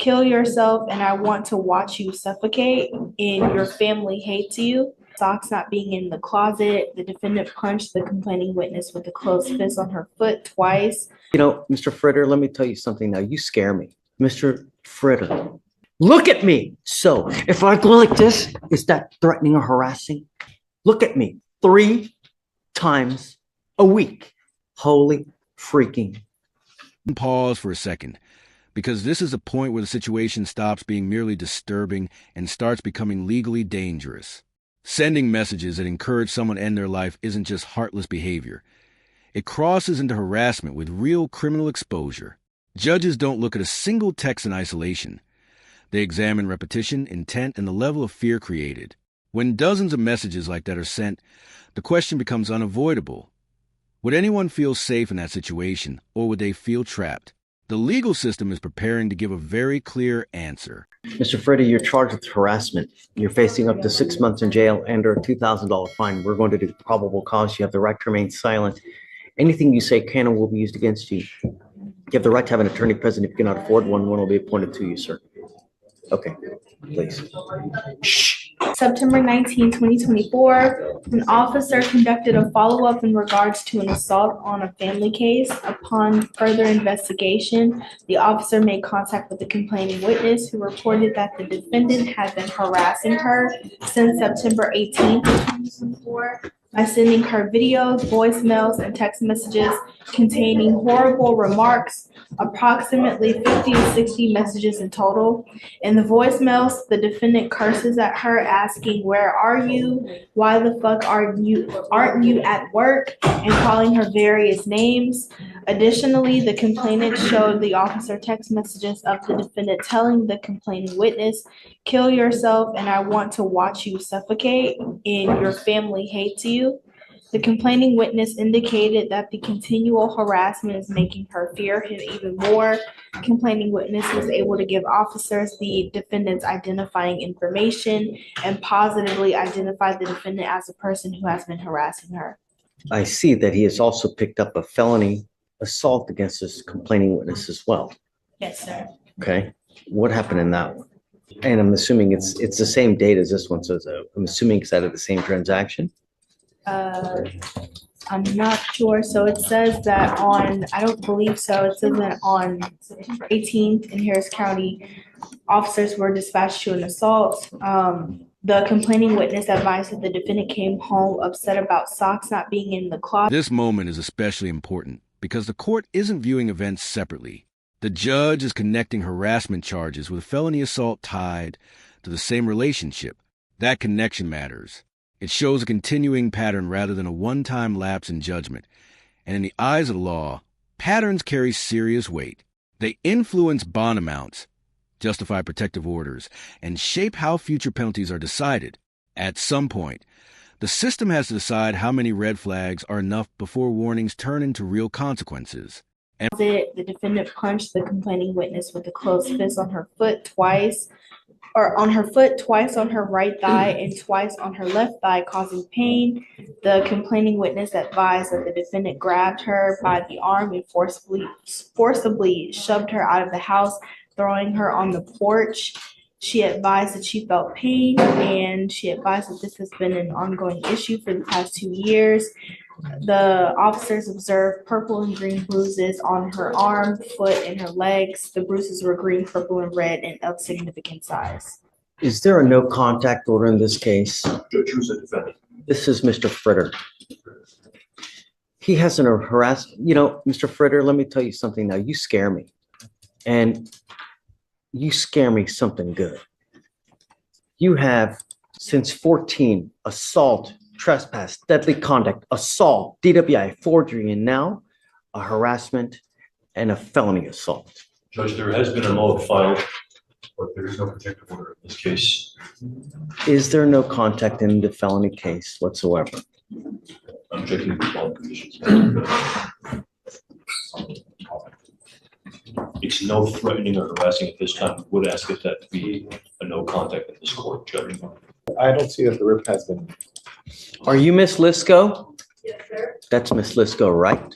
kill yourself, and I want to watch you suffocate, and your family hates you. Socks not being in the closet. The defendant punched the complaining witness with a closed fist on her foot twice. You know, Mr. Fritter, let me tell you something now. You scare me. Mr. Fritter, look at me. So if I go like this, is that threatening or harassing? Look at me 3 times a week. Holy freaking. Pause for a second, because this is a point where the situation stops being merely disturbing and starts becoming legally dangerous. Sending messages that encourage someone to end their life isn't just heartless behavior. It crosses into harassment with real criminal exposure. Judges don't look at a single text in isolation. They examine repetition, intent, and the level of fear created. When dozens of messages like that are sent, the question becomes unavoidable. Would anyone feel safe in that situation, or would they feel trapped? The legal system is preparing to give a very clear answer. Mr. Fritter, you're charged with harassment. You're facing up to 6 months in jail and or a $2,000 fine. We're going to do probable cause. You have the right to remain silent. Anything you say can and will be used against you. You have the right to have an attorney present. If you cannot afford one will be appointed to you, sir. Okay, please. Shh. September 19, 2024, an officer conducted a follow-up in regards to an assault on a family case. Upon further investigation, the officer made contact with the complaining witness, who reported that the defendant had been harassing her since September 18, 2024 by sending her videos, voicemails, and text messages containing horrible remarks, approximately 50 to 60 messages in total. In the voicemails, the defendant curses at her, asking, "Where are you? Why the fuck aren't you at work?" and calling her various names. Additionally, the complainant showed the officer text messages of the defendant telling the complaining witness, "Kill yourself, and I want to watch you suffocate, and your family hates you." The complaining witness indicated that the continual harassment is making her fear him even more. Complaining witness was able to give officers the defendant's identifying information and positively identify the defendant as a person who has been harassing her. I see that he has also picked up a felony assault against this complaining witness as well. Yes, sir. Okay, what happened in that one? And I'm assuming it's the same date as this one, so I'm assuming it's out of the same transaction. I'm not sure. So it says that I don't believe so. It says that on September 18th in Harris County, officers were dispatched to an assault. The complaining witness advised that the defendant came home upset about socks not being in the closet. This moment is especially important because the court isn't viewing events separately. The judge is connecting harassment charges with felony assault tied to the same relationship. That connection matters. It shows a continuing pattern rather than a one-time lapse in judgment. And in the eyes of the law, patterns carry serious weight. They influence bond amounts, justify protective orders, and shape how future penalties are decided. At some point, the system has to decide how many red flags are enough before warnings turn into real consequences. The defendant punched the complaining witness with a closed fist on her foot twice on her right thigh and twice on her left thigh, causing pain. The complaining witness advised that the defendant grabbed her by the arm and forcibly shoved her out of the house, throwing her on the porch. She advised that she felt pain, and she advised that this has been an ongoing issue for the past 2 years. The officers observed purple and green bruises on her arm, foot, and her legs. The bruises were green, purple, and red and of significant size. Is there a no contact order in this case? Judge, who's the defendant? This is Mr. Fritter. He hasn't harassed, Mr. Fritter, let me tell you something now. You scare me. And you scare me something good. You have, since 14, assault, trespass, deadly conduct, assault, DWI, forgery, and now a harassment and a felony assault. Judge, there has been a note filed, but there is no protective order in this case. Is there no contact in the felony case whatsoever? I'm checking the qualifications. It's no threatening or harassing at this time. Would ask if that be a no contact in this court, Judge. I don't see that the rip has been. Are you Miss Lisco? Yes, sir. That's Miss Lisco right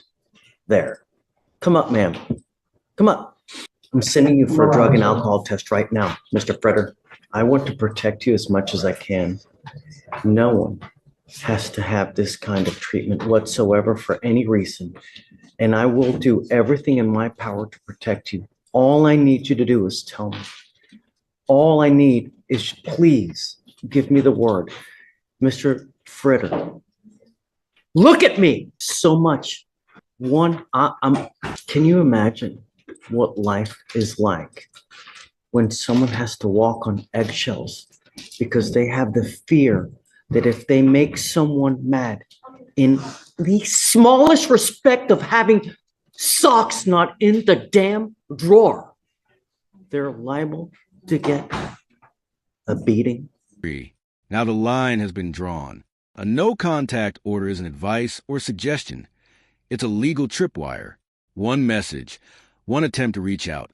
there. Come up, ma'am. Come up. I'm sending you for a drug and alcohol test right now, Mr. Fretter. I want to protect you as much as I can. No one has to have this kind of treatment whatsoever for any reason. And I will do everything in my power to protect you. All I need you to do is tell me. All I need is please give me the word. Mr. Fritter, look at me so much. Can you imagine what life is like when someone has to walk on eggshells because they have the fear that if they make someone mad in the smallest respect of having socks not in the damn drawer, they're liable to get a beating? Now the line has been drawn. A no-contact order isn't advice or suggestion. It's a legal tripwire. One message, one attempt to reach out.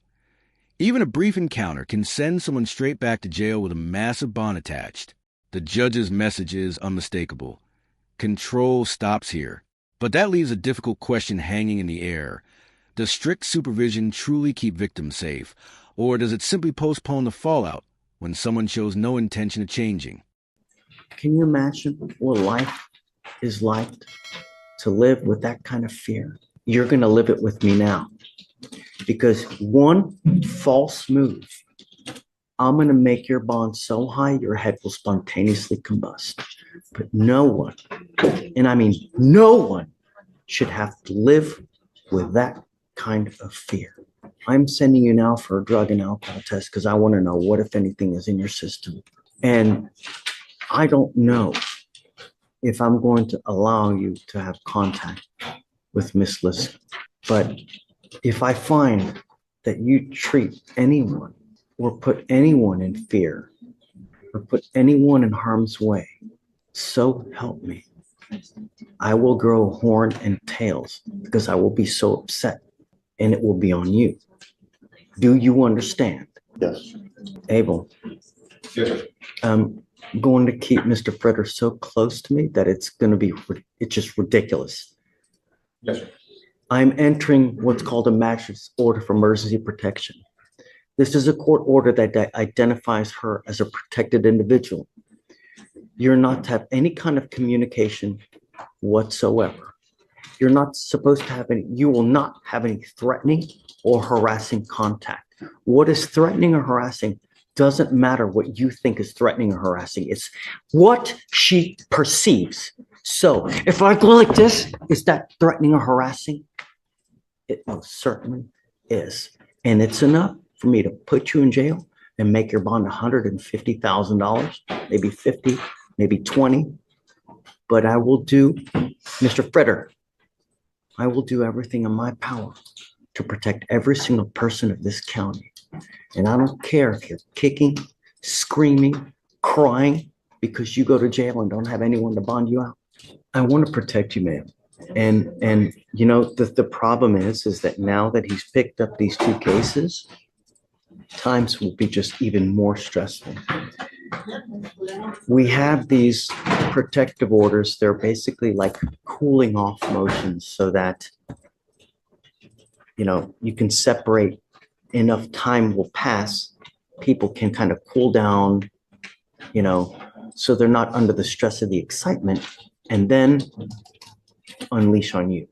Even a brief encounter can send someone straight back to jail with a massive bond attached. The judge's message is unmistakable. Control stops here. But that leaves a difficult question hanging in the air. Does strict supervision truly keep victims safe? Or does it simply postpone the fallout when someone shows no intention of changing? Can you imagine what life is like to live with that kind of fear? You're going to live it with me now. Because one false move, I'm going to make your bond so high your head will spontaneously combust. But no one, and I mean no one, should have to live with that kind of fear. I'm sending you now for a drug and alcohol test because I want to know what, if anything, is in your system. And I don't know if I'm going to allow you to have contact with Miss Lisk. But if I find that you treat anyone or put anyone in fear or put anyone in harm's way, so help me, I will grow horn and tails because I will be so upset, and it will be on you. Do you understand? Yes. Abel, Yes. I'm going to keep Mr. Fretter so close to me that it's just ridiculous. Yes, sir. I'm entering what's called a magistrate's order for emergency protection. This is a court order that identifies her as a protected individual. You're not to have any kind of communication whatsoever. You're not supposed to have you will not have any threatening or harassing contact. What is threatening or harassing doesn't matter what you think is threatening or harassing. It's what she perceives. So if I go like this, is that threatening or harassing? It most certainly is. And it's enough for me to put you in jail and make your bond $150,000, maybe 50, maybe 20. But I will do, Mr. Fretter, I will do everything in my power to protect every single person of this county. And I don't care if you're kicking, screaming, crying because you go to jail and don't have anyone to bond you out. I want to protect you, ma'am. And you know, the problem is that now that he's picked up these two cases, times will be just even more stressful. We have these protective orders. They're basically like cooling off motions so that, you know, you can separate, enough time will pass. People can kind of cool down, you know, so they're not under the stress of the excitement and then unleash on you.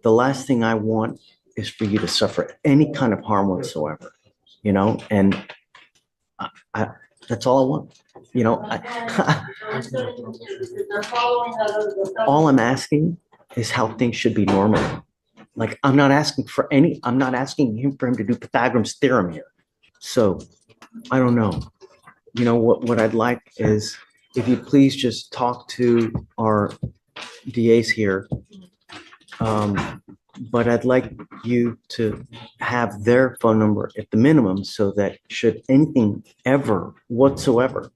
The last thing I want is for you to suffer any kind of harm whatsoever, you know, and I that's all I want. You know, all I'm asking is how things should be normal. Like, I'm not asking him for him to do Pythagorean's theorem here. So I don't know. You know, what I'd like is if you please just talk to our DAs here. But I'd like you to have their phone number at the minimum so that should anything ever whatsoever,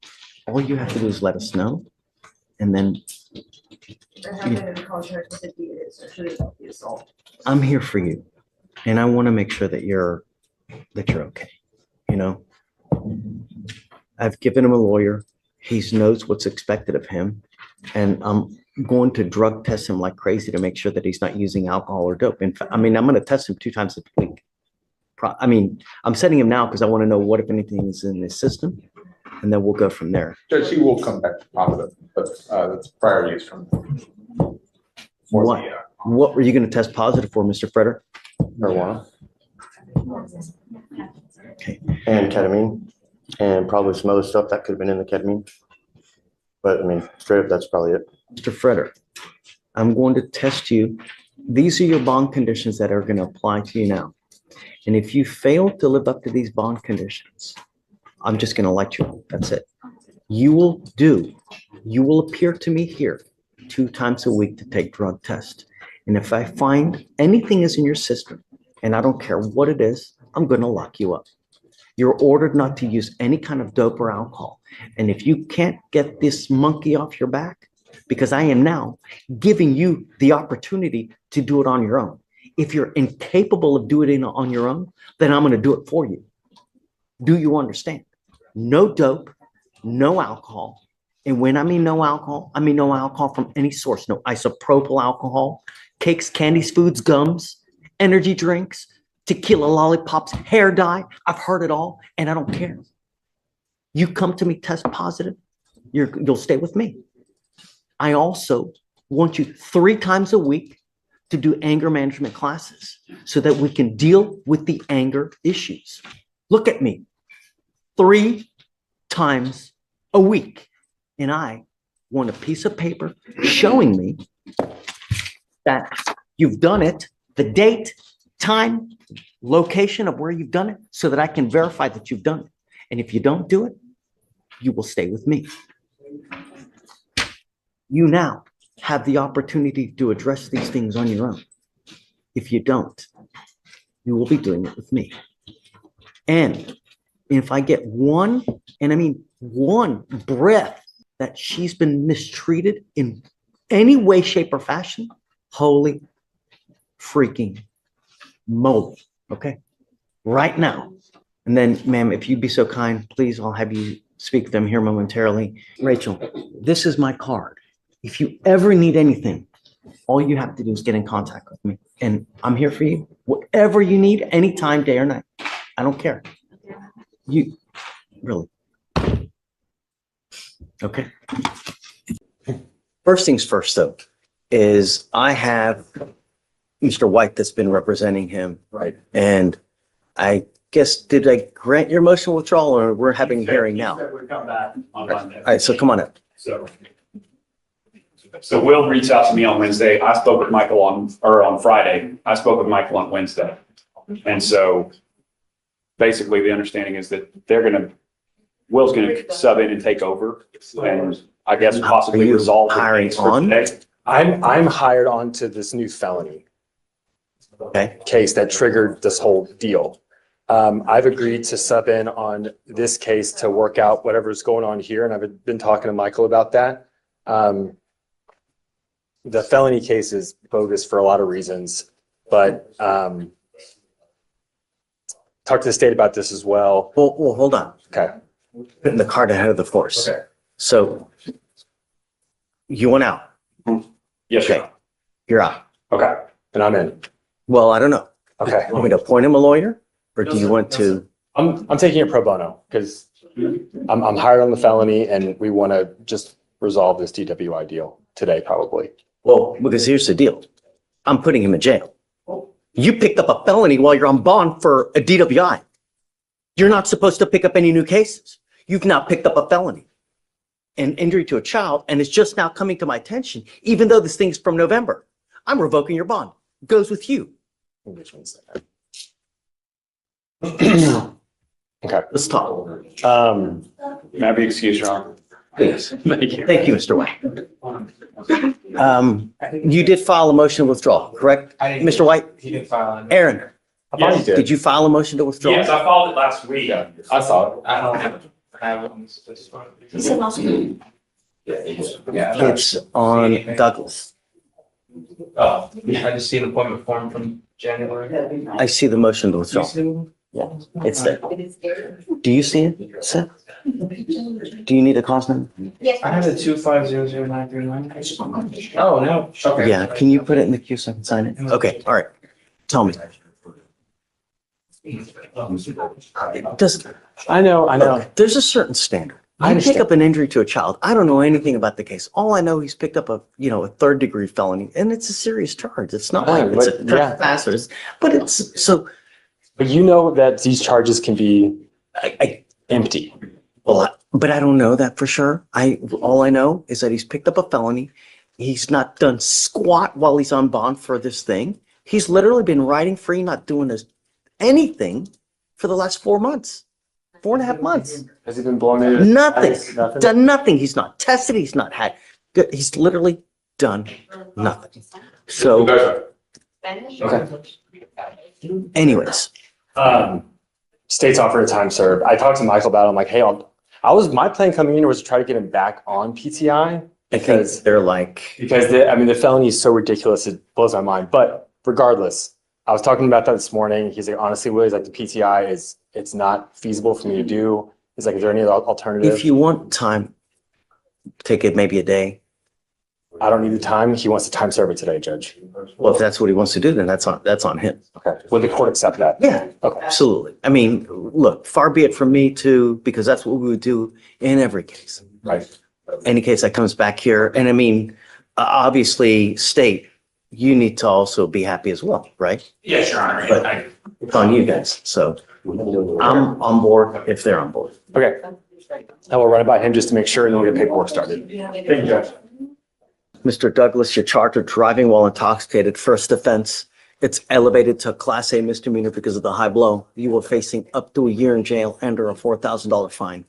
all you have to do is let us know. And then I'm here for you. And I want to make sure that you're okay. You know, I've given him a lawyer. He knows what's expected of him. And I'm going to drug test him like crazy to make sure that he's not using alcohol or dope. In fact, I mean, I'm going to test him 2 times a week. I'm setting him now because I want to know what, if anything, is in his system, and then we'll go from there. Judge, he will come back to positive, but that's prior use from. What? What were you going to test positive for, Mr. Freder? Marijuana. Okay. And ketamine, and probably some other stuff that could have been in the ketamine. But I mean, straight up, that's probably it. Mr. Freder, I'm going to test you. These are your bond conditions that are going to apply to you now. And if you fail to live up to these bond conditions, I'm just going to let you know. That's it. You will appear to me here 2 times a week to take drug tests. And if I find anything is in your system, and I don't care what it is, I'm going to lock you up. You're ordered not to use any kind of dope or alcohol. And if you can't get this monkey off your back, because I am now giving you the opportunity to do it on your own. If you're incapable of doing it on your own, then I'm going to do it for you. Do you understand? No dope, no alcohol. And when I mean no alcohol, I mean no alcohol from any source. No isopropyl alcohol, cakes, candies, foods, gums, energy drinks, tequila, lollipops, hair dye. I've heard it all, and I don't care. You come to me test positive, you'll stay with me. I also want you 3 times a week to do anger management classes so that we can deal with the anger issues. Look at me. 3 times a week. And I want a piece of paper showing me that you've done it, the date, time, location of where you've done it, so that I can verify that you've done it. And if you don't do it, you will stay with me. You now have the opportunity to address these things on your own. If you don't, you will be doing it with me. And if I get one, and I mean one breath that she's been mistreated in any way, shape, or fashion, holy freaking moly, okay? Right now. And then, ma'am, if you'd be so kind, please, I'll have you speak to them here momentarily. Rachel, this is my card. If you ever need anything, all you have to do is get in contact with me. And I'm here for you. Whatever you need, anytime, day or night. I don't care. You, really. Okay. First things first, though, is I have Mr. White that's been representing him. Right. And I guess, did I grant your motion withdrawal, or we're having a hearing now? We come back on Monday. All right, so come on up. So Will reached out to me on Wednesday. I spoke with Michael on Friday. I spoke with Michael on Wednesday. And so basically the understanding is that Will's gonna sub in and take over, and I guess possibly Are you resolve the hiring case for on? today. I'm hired onto this new felony Okay. case that triggered this whole deal. I've agreed to sub in on this case to work out whatever's going on here, and I've been talking to Michael about that. The felony case is bogus for a lot of reasons, but talk to the state about this as well. Well, hold on. Okay. Putting the cart ahead of the horse. Okay. So you went out. Yes, sir. Okay. You're out. Okay. And I'm in. Well, I don't know. Okay. You want me to appoint him a lawyer, or do you want to? I'm taking it pro bono because I'm hired on the felony and we want to just resolve this DWI deal today, probably. Well, because here's the deal. I'm putting him in jail. You picked up a felony while you're on bond for a DWI. You're not supposed to pick up any new cases. You've now picked up a felony and injury to a child, and it's just now coming to my attention, even though this thing's from November. I'm revoking your bond. It goes with you. Which one's that? Okay. Let's talk. May I be excused, Your Honor? Please. Thank you. Thank you, Mr. White. You did file a motion of withdrawal, correct? I didn't. Mr. White? He didn't file it. Aaron, I thought you Yes. did. did you file a motion to withdraw? Yes, I filed it last week. Yeah, I saw it. I don't have it on this one. Yeah. It's on Douglas. Oh, I just see an appointment form from January. I see the motion to withdraw. Yeah, it's there. Do you see it, Seth? Do you need a cause number? I have the 2500939. Oh, no. Okay. Yeah, can you put it in the queue so I can sign it? Okay, all right. Tell me. It doesn't, I know. look, there's a certain standard. I You pick understand. up an injury to a child. I don't know anything about the case. All I know, he's picked up a, a third degree felony, and it's a serious charge. It's not like it's a But, yeah. trespass, but it's, so, But you know that these charges can be empty. but I don't know that for sure. All I know is that he's picked up a felony. He's not done squat while he's on bond for this thing. He's literally been riding free, not doing anything for the last 4 months, 4.5 months. Has he been blown in? Nothing. Nothing. Done nothing. He's not tested. He's not had. He's literally done nothing. So, anyways, State's offered a time served. I talked to Michael about it. I'm like, hey, my plan coming in was to try to get him back on PTI because they're like, the felony is so ridiculous. It blows my mind. But regardless, I was talking about that this morning. He's like, honestly, Will, he's like, the PTI it's not feasible for me to do. He's like, is there any other alternative? if you want time, take it maybe a day. I don't need the time. He wants to time serve it today, Judge. Well, if that's what he wants to do, then that's on him. Okay. Would the court accept that? Yeah, Okay. absolutely. I mean, look, far be it from me to, because that's what we would do in every case. Right. Any case that comes back here. And I mean, obviously, state, you need to also be happy as well, right? Yes, Your Honor. But it's on you guys. So I'm on board if they're on board. Okay. I will run it by him just to make sure and then we'll get paperwork started. Thank you, Judge. Mr. Douglas, you're charged with driving while intoxicated. First offense, it's elevated to a Class A misdemeanor because of the high blow. You are facing up to a year in jail and or a $4,000 fine.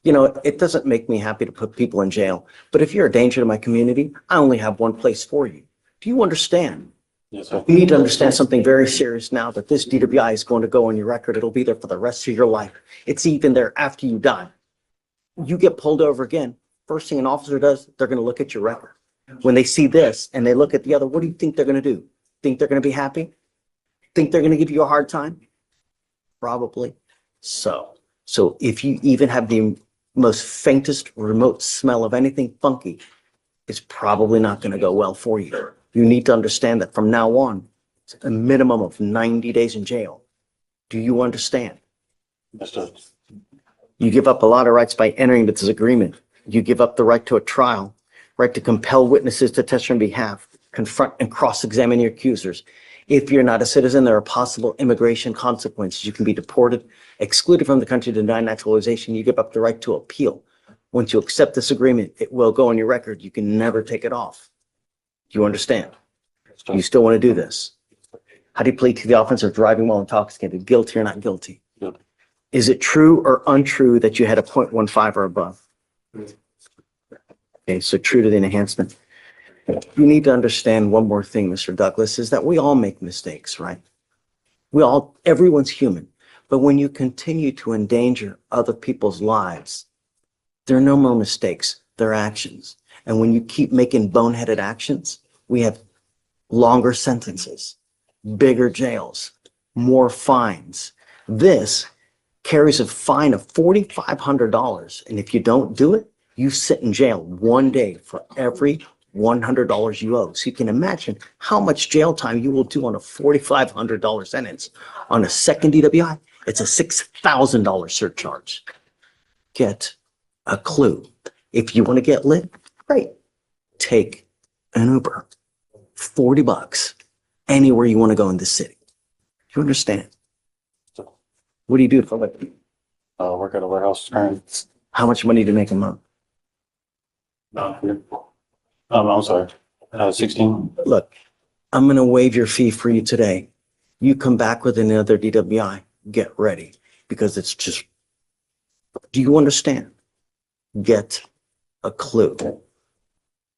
You know, it doesn't make me happy to put people in jail, but if you're a danger to my community, I only have one place for you. Do you understand? Yes, sir. You need to understand something very serious now, that this DWI is going to go on your record. It'll be there for the rest of your life. It's even there after you die. You get pulled over again, first thing an officer does, they're going to look at your record. When they see this and they look at the other, what do you think they're going to do? Think they're going to be happy? Think they're going to give you a hard time? Probably. So if you even have the most faintest remote smell of anything funky, it's probably not going to go well for you. You need to understand that from now on, it's a minimum of 90 days in jail. Do you understand? Yes, sir. You give up a lot of rights by entering this agreement. You give up the right to a trial, right to compel witnesses to testify on behalf, confront and cross-examine your accusers. If you're not a citizen, there are possible immigration consequences. You can be deported, excluded from the country, denied naturalization. You give up the right to appeal. Once you accept this agreement, it will go on your record. You can never take it off. Do you understand? Do you still want to do this? How do you plead to the offense of driving while intoxicated? Guilty or not guilty? Guilty. Is it true or untrue that you had a .15 or above? Okay, so true to the enhancement. You need to understand one more thing, Mr. Douglas, is that we all make mistakes, right? Everyone's human. But when you continue to endanger other people's lives, there are no more mistakes, they're actions. And when you keep making boneheaded actions, we have longer sentences, bigger jails, more fines. This carries a fine of $4,500. And if you don't do it, you sit in jail 1 day for every $100 you owe. So you can imagine how much jail time you will do on a $4,500 sentence. On a second DWI, it's a $6,000 surcharge. Get a clue. If you want to get lit, great. Take an Uber, $40, anywhere you want to go in the city. Do you understand? What do you do for a living? Work at a warehouse. How much money do you make a month? I'm sorry. 16. Look, I'm going to waive your fee for you today. You come back with another DWI, get ready, because it's just, do you understand? Get a clue.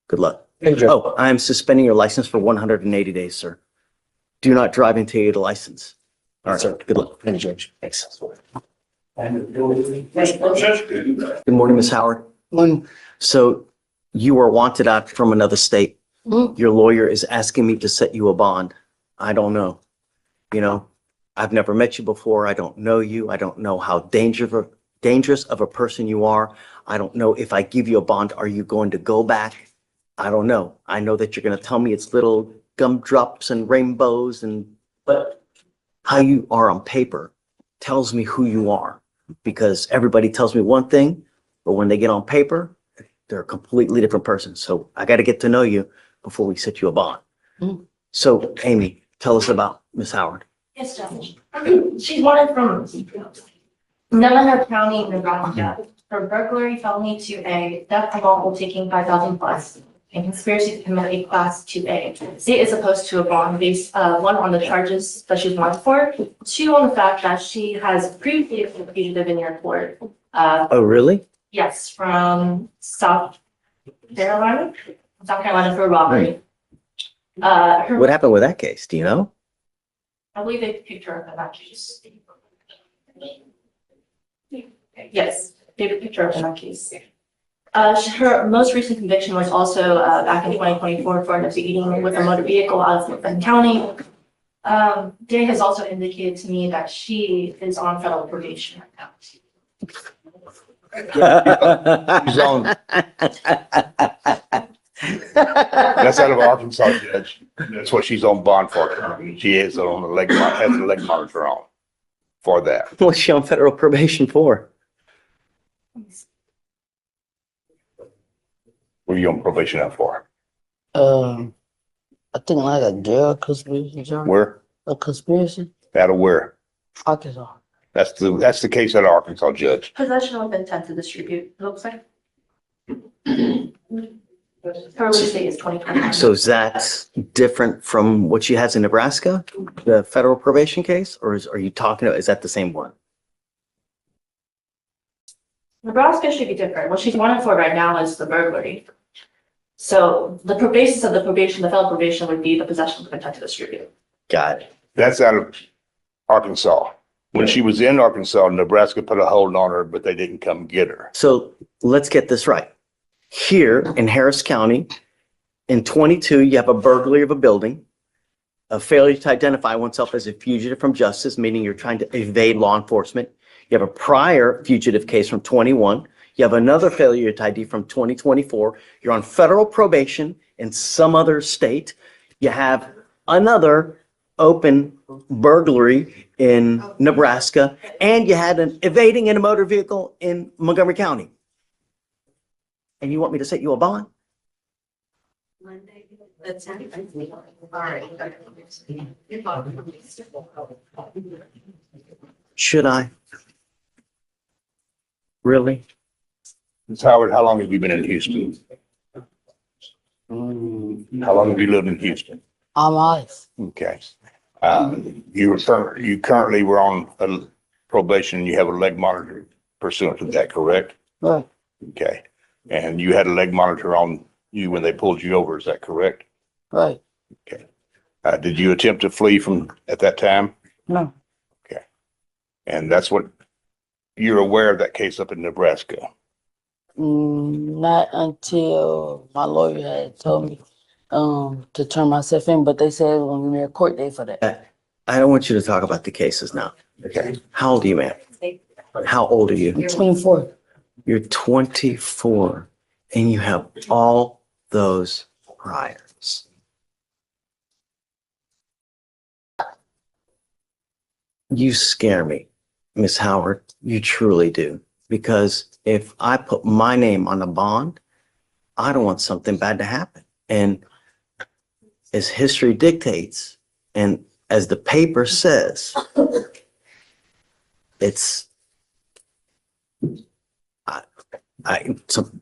Good luck. Thank you. Oh, I'm suspending your license for 180 days, sir. Do not drive until you get a license. All right, Sir. good luck. Thank you, Judge. Thanks. Good morning, Ms. Howard. So you are wanted out from another state. Your lawyer is asking me to set you a bond. I don't know. You know, I've never met you before. I don't know you. I don't know how dangerous of a person you are. I don't know if I give you a bond, are you going to go back? I don't know. I know that you're going to tell me it's little gumdrops and rainbows but how you are on paper tells me who you are, because everybody tells me one thing, but when they get on paper, they're a completely different person. So I got to get to know you before we set you a bond. Mm. So Amy, tell us about Miss Howard. Yes, Judge. She's wanted from Navajo County, Nebraska, for burglary, felony 2A, theft of lawful taking 5,000 plus, and conspiracy to commit a class 2A. State is opposed to a bond based, one, on the charges that she's wanted for, two, on the fact that she has previously been a fugitive in your court. Oh, really? Yes, from South Carolina for robbery. What happened with that case? Do you know? I believe they picked her up in that case. Yes, they picked her up in that case. Her most recent conviction was also back in 2024 for an speeding with a motor vehicle out of Benton County. Day has also indicated to me that she is on federal probation right now. She's on. That's out of Arkansas, Judge. That's what she's on bond for. She is on the leg, has the leg monitor on for that. What's she on federal probation for? What are you on probation out for? I think like a drug conspiracy charge. Where? A conspiracy? Out of where? Arkansas. That's the case out of Arkansas, Judge. Possession with intent to distribute, it looks like. Her release date is 2021. So is that different from what she has in Nebraska, the federal probation case, or are you talking about, is that the same one? Nebraska should be different. What she's wanted for right now is the burglary. So the basis of the probation, the federal probation would be the possession with intent to distribute. Got it. That's out of Arkansas. When she was in Arkansas, Nebraska put a hold on her, but they didn't come get her. So let's get this right. Here in Harris County, in 22, you have a burglary of a building, a failure to identify oneself as a fugitive from justice, meaning you're trying to evade law enforcement. You have a prior fugitive case from 21. You have another failure to ID from 2024. You're on federal probation in some other state. You have another open burglary in Nebraska, and you had an evading in a motor vehicle in Montgomery County. And you want me to set you a bond? Should I? Really? Ms. Howard, how long have you been in Houston? How long have you lived in Houston? All my life. Okay. You currently were on a probation, you have a leg monitor pursuant to that, correct? Right. Okay. And you had a leg monitor on you when they pulled you over, is that correct? Right. Okay. Did you attempt to flee from at that time? No. Okay. And that's what, you're aware of that case up in Nebraska? Not until my lawyer had told me to turn myself in, but they said it was going to be a court date for that. I don't want you to talk about the cases now. Okay. How old are you, ma'am? How old are you? 24. You're 24 and you have all those priors. You scare me, Miss Howard. You truly do. Because if I put my name on a bond, I don't want something bad to happen. And as history dictates, and as the paper says, it's,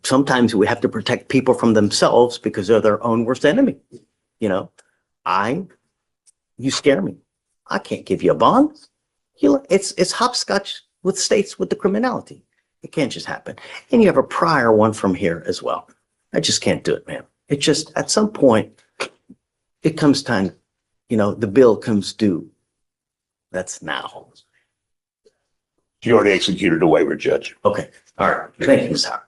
sometimes we have to protect people from themselves because they're their own worst enemy. You know, you scare me. I can't give you a bond. It's hopscotch with states with the criminality. It can't just happen. And you have a prior one from here as well. I just can't do it, man. It just, at some point, it comes time, the bill comes due. That's now. You already executed a waiver, Judge. Okay. All right. Thank you, Ms. Howard.